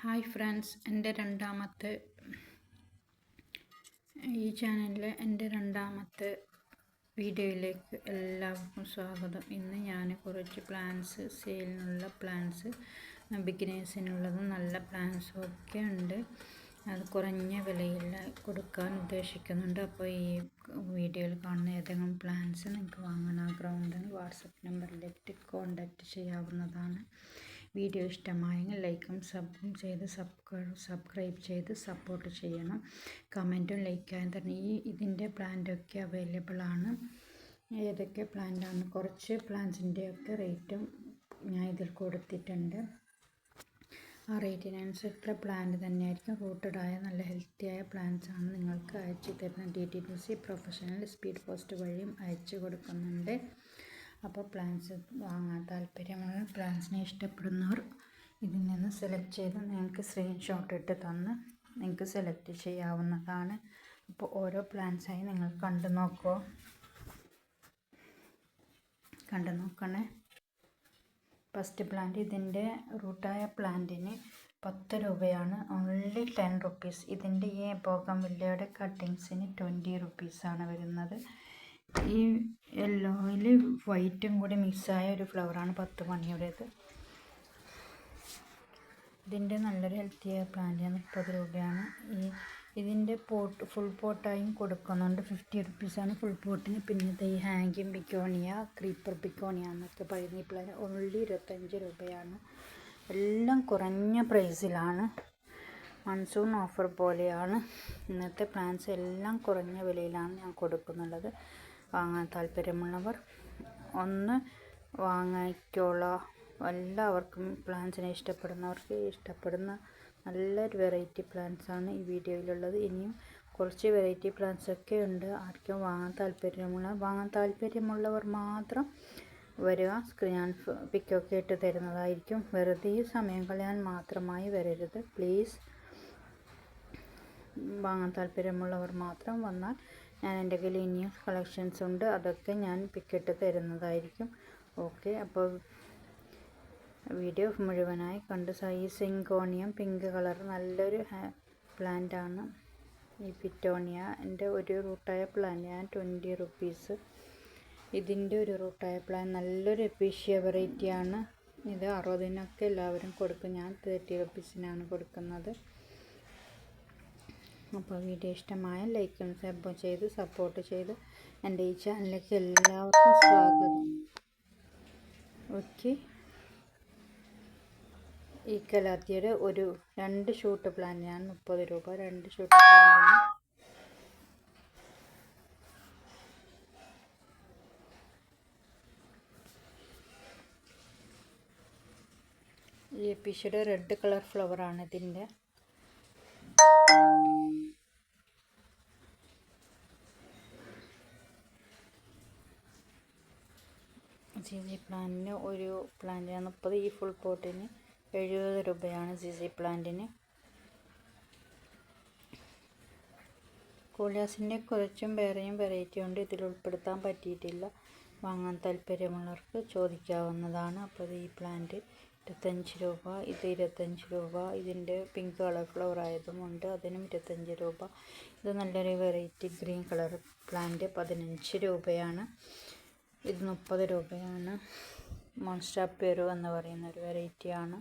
Hi friends, ഈ ചാനലിലെ എൻ്റെ രണ്ടാമത്തെ വീഡിയോയിലേക്ക് എല്ലാവർക്കും സ്വാഗതം. ഇന്ന് ഞാൻ കുറച്ച് പ്ലാൻസ് സെയിലിനുള്ള പ്ലാൻസ്, ബിഗിനേഴ്സിനുള്ളതും നല്ല പ്ലാൻസും ഒക്കെ ഉണ്ട്. അത് കുറഞ്ഞ വിലയിൽ കൊടുക്കാൻ ഉദ്ദേശിക്കുന്നുണ്ട്. അപ്പോൾ ഈ വീഡിയോയിൽ കാണുന്ന ഏതെങ്കിലും പ്ലാൻസ് നിങ്ങൾക്ക് വാങ്ങാൻ ആഗ്രഹമുണ്ടെങ്കിൽ വാട്സപ്പ് നമ്പറിലേക്ക് കോൺടാക്റ്റ് ചെയ്യാവുന്നതാണ്. വീഡിയോ ഇഷ്ടമായെങ്കിൽ ലൈക്കും സബും ചെയ്ത് സബ്സ്ക്രൈബ് ചെയ്ത് സപ്പോർട്ട് ചെയ്യണം. കമൻറ്റും ലൈക്കായും തന്നെ. ഇതിൻ്റെ പ്ലാന്റൊക്കെ അവൈലബിൾ ആണ്. ഏതൊക്കെ പ്ലാന്റാണ്, കുറച്ച് പ്ലാന്റ്സിൻ്റെയൊക്കെ റേറ്റും ഞാൻ ഇതിൽ കൊടുത്തിട്ടുണ്ട്. ആ റേറ്റിനനുസരിച്ചുള്ള പ്ലാന്റ് തന്നെയായിരിക്കും. റൂട്ടഡായ നല്ല ഹെൽത്തിയായ പ്ലാന്റ്സാണ് നിങ്ങൾക്ക് അയച്ചു തരുന്ന. DTDC പ്രൊഫഷണൽ സ്പീഡ് പോസ്റ്റ് വഴിയും അയച്ചു കൊടുക്കുന്നുണ്ട്. അപ്പോൾ പ്ലാൻസ് വാങ്ങാൻ താല്പര്യമുള്ള, പ്ലാൻസിനെ ഇഷ്ടപ്പെടുന്നവർ ഇതിൽ നിന്ന് സെലക്ട് ചെയ്ത് നിങ്ങൾക്ക് സ്ക്രീൻഷോട്ട് ഇട്ട് തന്ന് നിങ്ങൾക്ക് സെലക്ട് ചെയ്യാവുന്നതാണ്. അപ്പോൾ ഓരോ പ്ലാൻസായി നിങ്ങൾ കണ്ടു നോക്കണേ. ഫസ്റ്റ് പ്ലാന്റ്, ഇതിൻ്റെ റൂട്ടായ പ്ലാന്റിന് 10 രൂപയാണ്. Only 10 rupees. ഇതിൻ്റെ ഈ ബോഗൺവില്ലയുടെ കട്ടിങ്സിന് 20 റുപ്പീസാണ് വരുന്നത്. ഈ യെല്ലോയിൽ വൈറ്റും കൂടി മിക്സായ ഒരു ഫ്ലവറാണ് 10 മണിയുടേത്. ഇതിൻ്റെ നല്ലൊരു ഹെൽത്തിയായ പ്ലാന്റാണ്. 30 രൂപയാണ്. ഇതിൻ്റെ പോട്ട് ഫുൾ പോട്ടായും കൊടുക്കുന്നുണ്ട്. 50 റുപ്പീസാണ് ഫുൾ പോട്ടിന്. പിന്നെ ഈ ഹാങ്കിങ് ബിക്കോണിയ, ക്രീപ്പർ ബിക്കോണിയ എന്നൊക്കെ പറയുന്ന ഈ പ്ലാന്റ് ഓൺലി 25 രൂപയാണ്. എല്ലാം കുറഞ്ഞ പ്രൈസിലാണ്. മൺസൂൺ ഓഫർ പോലെയാണ് ഇന്നത്തെ പ്ലാൻസ്. എല്ലാം കുറഞ്ഞ വിലയിലാണ് ഞാൻ കൊടുക്കുന്നുള്ളത്. വാങ്ങാൻ താല്പര്യമുള്ളവർ ഒന്ന് വാങ്ങിക്കോളൂ. എല്ലാവർക്കും പ്ലാന്റ്സിനെ ഇഷ്ടപ്പെടുന്നവർക്ക് ഇഷ്ടപ്പെടുന്ന നല്ലൊരു വെറൈറ്റി പ്ലാന്റ്സാണ് ഈ വീഡിയോയിലുള്ളത്. ഇനിയും കുറച്ച് വെറൈറ്റി പ്ലാന്റ്സൊക്കെ ഉണ്ട്. ആർക്കും വാങ്ങാൻ താല്പര്യമുള്ളവർ മാത്രം വരിക. ഞാൻ പിക്കൊക്കെ ഇട്ട് തരുന്നതായിരിക്കും. വെറുതെ സമയം കളയാൻ മാത്രമായി വരരുത് പ്ലീസ്. വാങ്ങാൻ താല്പര്യമുള്ളവർ മാത്രം വന്നാൽ ഞാൻ എൻ്റെ കയ്യിൽ ഇനിയും കളക്ഷൻസ് ഉണ്ട്. അതൊക്കെ ഞാൻ പിക്കിട്ട് തരുന്നതായിരിക്കും. ഓക്കെ, അപ്പോൾ വീഡിയോ മുഴുവനായി കണ്ട്. ഈ സിങ്കോണിയം പിങ്ക് കളർ നല്ലൊരു പ്ലാന്റാണ്. ഈ പിറ്റോണിയ എൻ്റെ ഒരു റൂട്ടായ പ്ലാന്റ് ഞാൻ 20 റുപ്പീസ്. ഇതിൻ്റെ ഒരു റൂട്ടായ പ്ലാന്റ് നല്ലൊരു എപ്പീഷ്യ വെറൈറ്റിയാണ്. ഇത് 60-നൊക്കെ എല്ലാവരും കൊടുക്കും. ഞാൻ 30 റുപ്പീസിനാണ് കൊടുക്കുന്നത്. അപ്പോൾ വീഡിയോ ഇഷ്ടമായ ലൈക്കും സബും ചെയ്ത് സപ്പോർട്ട് ചെയ്ത് എൻ്റെ ഈ ചാനലിലേക്ക് എല്ലാവർക്കും സ്വാഗതം. ഓക്കെ, ഈ കലാത്തിയുടെ ഒരു 2 ഷൂട്ട് പ്ലാന്റ് ഞാൻ 30 രൂപ. 2 ഷൂട്ട് പ്ലാന്റിന് ഈ എപ്പീഷ്യയുടെ റെഡ് കളർ ഫ്ലവറാണ് ഇതിൻ്റെ. CC പ്ലാന്റിന് ഒരു പ്ലാന്റിന് 30. ഈ ഫുൾ പോട്ടിന് 70 രൂപയാണ് CC പ്ലാന്റിന്. കോളിയാസിൻ്റെ കുറച്ചും വേറെയും വെറൈറ്റി ഉണ്ട്. ഇതിൽ ഉൾപ്പെടുത്താൻ പറ്റിയിട്ടില്ല. വാങ്ങാൻ താല്പര്യമുള്ളവർക്ക് ചോദിക്കാവുന്നതാണ്. അപ്പോൾ ഈ പ്ലാന്റ് 25 രൂപ. ഇത് 25 രൂപ. ഇതിൻ്റെ പിങ്ക് കളർ ഫ്ലവർ ആയതുമുണ്ട്, അതിനും 25 രൂപ. ഇത് നല്ലൊരു വെറൈറ്റി ഗ്രീൻ കളർ പ്ലാന്റ് 15 രൂപയാണ്. ഇത് 30 രൂപയാണ്. മോൺസ്റ്റാർ പെരു എന്ന് പറയുന്ന ഒരു വെറൈറ്റിയാണ്.